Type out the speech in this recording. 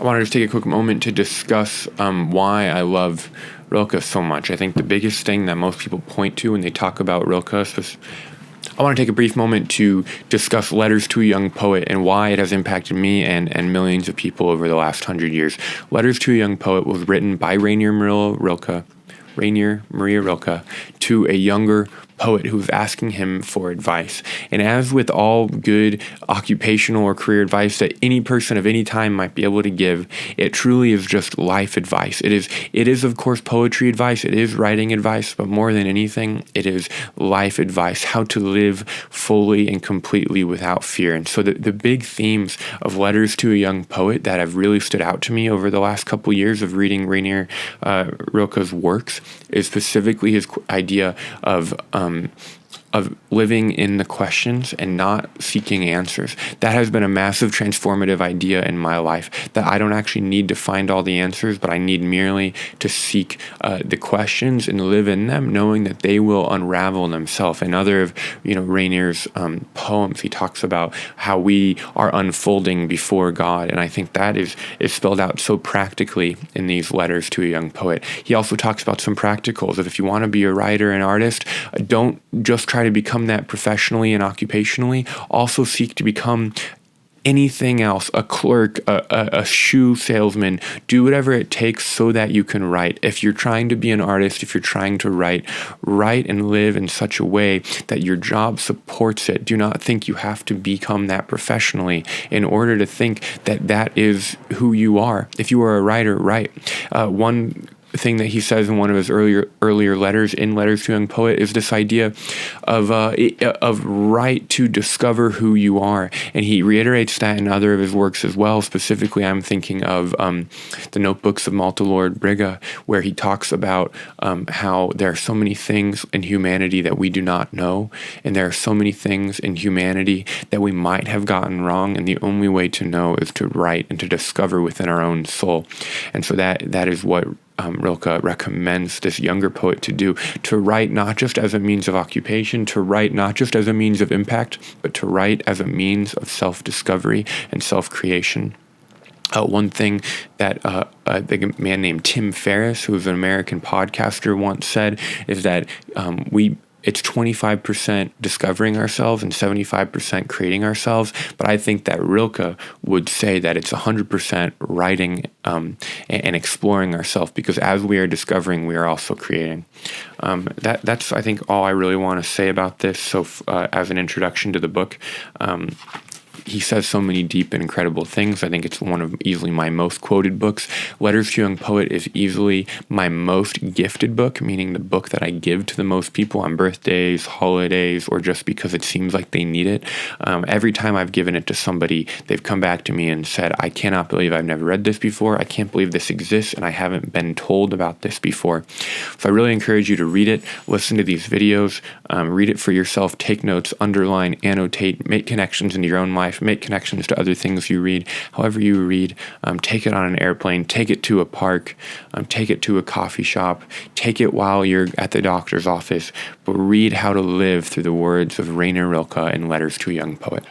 I wanted to take a quick moment to discuss why I love Rilke so much. I think the biggest thing that most people point to when they talk about Rilke, I want to take a brief moment to discuss Letters to a Young Poet and why it has impacted me and millions of people over the last 100 years. Letters to a Young Poet was written by Rainer Maria Rilke to a younger poet who was asking him for advice. And as with all good occupational or career advice that any person of any time might be able to give, it truly is just life advice. It is of course poetry advice, it is writing advice, but more than anything, it is life advice, how to live fully and completely without fear. And so the big themes of Letters to a Young Poet that have really stood out to me over the last couple years of reading Rainer Rilke's works is specifically his idea of living in the questions and not seeking answers. That has been a massive transformative idea in my life, that I don't actually need to find all the answers, but I need merely to seek the questions and live in them, knowing that they will unravel themselves. In other of Rainer's poems, he talks about how we are unfolding before God, and I think that is spelled out so practically in these Letters to a Young Poet. He also talks about some practicals, that if you want to be a writer and artist, don't just try to become that professionally and occupationally. Also seek to become anything else, a clerk, a shoe salesman. Do whatever it takes so that you can write. If you're trying to be an artist, if you're trying to write and live in such a way that your job supports it. Do not think you have to become that professionally in order to think that that is who you are. If you are a writer, write. One thing that he says in one of his earlier letters, in Letters to a Young Poet, is this idea of right to discover who you are, and he reiterates that in other of his works as well. Specifically, I'm thinking of the Notebooks of Malta Lord Brigge, where he talks about how there are so many things in humanity that we do not know, and there are so many things in humanity that we might have gotten wrong, and the only way to know is to write and to discover within our own soul. And so that is what Rilke recommends this younger poet to do, to write not just as a means of occupation, to write not just as a means of impact, but to write as a means of self-discovery and self-creation. One thing that the man named Tim Ferriss, who is an American podcaster, once said is that it's 25% discovering ourselves and 75% creating ourselves. But I think that Rilke would say that it's 100% writing and exploring ourselves, because as we are discovering, we are also creating. That's I think all I really want to say about this. So as an introduction to the book, he says so many deep and incredible things. I think it's one of easily my most quoted books. Letters to a Young Poet is easily my most gifted book, meaning the book that I give to the most people on birthdays, holidays, or just because it seems like they need it. Every time I've given it to somebody, they've come back to me and said, I cannot believe I've never read this before. I can't believe this exists, and I haven't been told about this before. So I really encourage you to read it, listen to these videos, read it for yourself, take notes, underline, annotate, make connections into your own life, make connections to other things you read. However you read, take it on an airplane, take it to a park, take it to a coffee shop, take it while you're at the doctor's office, but read how to live through the words of Rainer Rilke in Letters to a Young Poet.